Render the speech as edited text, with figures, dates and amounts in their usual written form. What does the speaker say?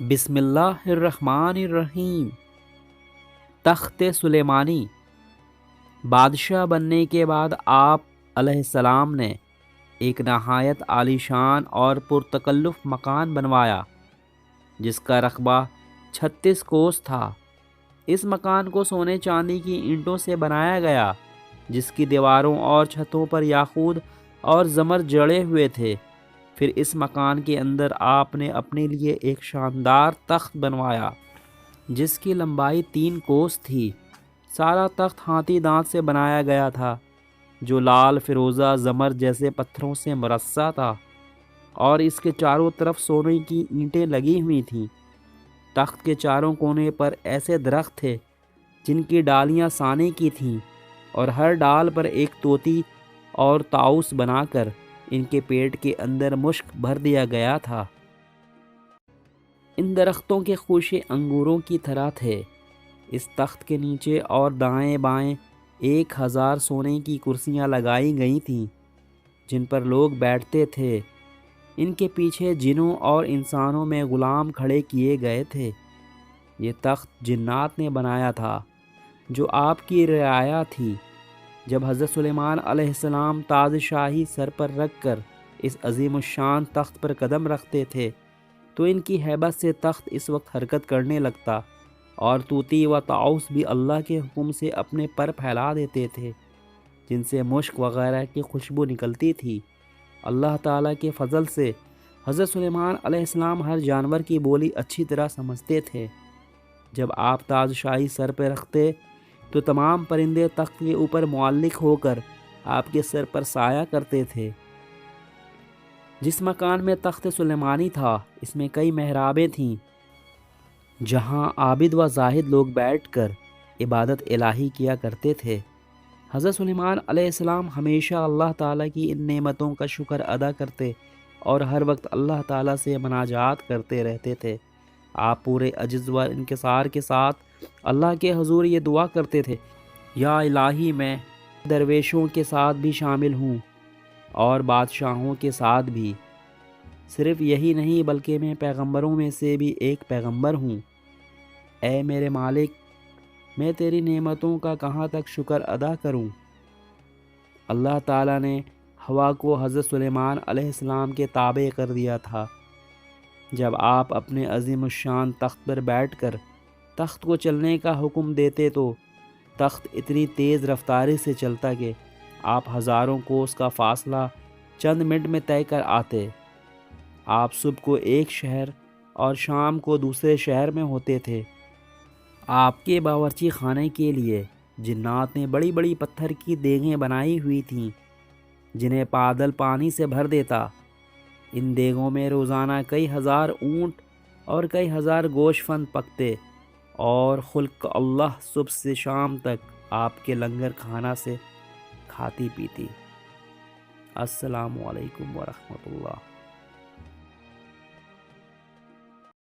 بسم اللہ الرحمن الرحیم۔ تخت سلیمانی۔ بادشاہ بننے کے بعد آپ علیہ السلام نے ایک نہایت عالی شان اور پرتکلف مکان بنوایا جس کا رقبہ 36 کوس تھا۔ اس مکان کو سونے چاندی کی اینٹوں سے بنایا گیا جس کی دیواروں اور چھتوں پر یاقوت اور زمر جڑے ہوئے تھے۔ پھر اس مکان کے اندر آپ نے اپنے لیے ایک شاندار تخت بنوایا جس کی لمبائی 3 کوس تھی۔ سارا تخت ہاتھی دانت سے بنایا گیا تھا جو لال فیروزہ زمر جیسے پتھروں سے مرصع تھا، اور اس کے چاروں طرف سونے کی اینٹیں لگی ہوئی تھیں۔ تخت کے چاروں کونے پر ایسے درخت تھے جن کی ڈالیاں سانے کی تھیں، اور ہر ڈال پر ایک طوطی اور طاؤس بنا کر ان کے پیٹ کے اندر مشک بھر دیا گیا تھا۔ ان درختوں کے خوشے انگوروں کی طرح تھے۔ اس تخت کے نیچے اور دائیں بائیں 1000 سونے کی کرسیاں لگائی گئی تھیں جن پر لوگ بیٹھتے تھے۔ ان کے پیچھے جنوں اور انسانوں میں غلام کھڑے کیے گئے تھے۔ یہ تخت جنات نے بنایا تھا جو آپ کی رعایا تھی۔ جب حضرت سلیمان علیہ السلام تاج شاہی سر پر رکھ کر اس عظیم الشان تخت پر قدم رکھتے تھے تو ان کی ہیبت سے تخت اس وقت حرکت کرنے لگتا، اور طوطی و طاؤس بھی اللہ کے حکم سے اپنے پر پھیلا دیتے تھے جن سے مشک وغیرہ کی خوشبو نکلتی تھی۔ اللہ تعالیٰ کے فضل سے حضرت سلیمان علیہ السلام ہر جانور کی بولی اچھی طرح سمجھتے تھے۔ جب آپ تاج شاہی سر پہ رکھتے تو تمام پرندے تخت کے اوپر معلق ہو کر آپ کے سر پر سایہ کرتے تھے۔ جس مکان میں تخت سلیمانی تھا اس میں کئی محرابیں تھیں جہاں عابد و زاہد لوگ بیٹھ کر عبادت الہی کیا کرتے تھے۔ حضرت سلیمان علیہ السلام ہمیشہ اللہ تعالیٰ کی ان نعمتوں کا شکر ادا کرتے اور ہر وقت اللہ تعالیٰ سے مناجات کرتے رہتے تھے۔ آپ پورے عجز و انکسار کے ساتھ اللہ کے حضور یہ دعا کرتے تھے، یا الہی میں درویشوں کے ساتھ بھی شامل ہوں اور بادشاہوں کے ساتھ بھی۔ صرف یہی نہیں بلکہ میں پیغمبروں میں سے بھی ایک پیغمبر ہوں۔ اے میرے مالک، میں تیری نعمتوں کا کہاں تک شکر ادا کروں۔ اللہ تعالیٰ نے ہوا کو حضرت سلیمان علیہ السلام کے تابع کر دیا تھا۔ جب آپ اپنے عظیم الشان تخت پر بیٹھ کر تخت کو چلنے کا حکم دیتے تو تخت اتنی تیز رفتاری سے چلتا کہ آپ ہزاروں کوس کا فاصلہ چند منٹ میں طے کر آتے۔ آپ صبح کو ایک شہر اور شام کو دوسرے شہر میں ہوتے تھے۔ آپ کے باورچی خانے کے لیے جنات نے بڑی بڑی پتھر کی دیگیں بنائی ہوئی تھیں جنہیں پادل پانی سے بھر دیتا۔ ان دیگوں میں روزانہ کئی ہزار اونٹ اور کئی ہزار گوشت فند پکتے، اور خلق اللہ صبح سے شام تک آپ کے لنگر کھانا سے کھاتی پیتی۔ السلام علیکم ورحمۃ اللہ۔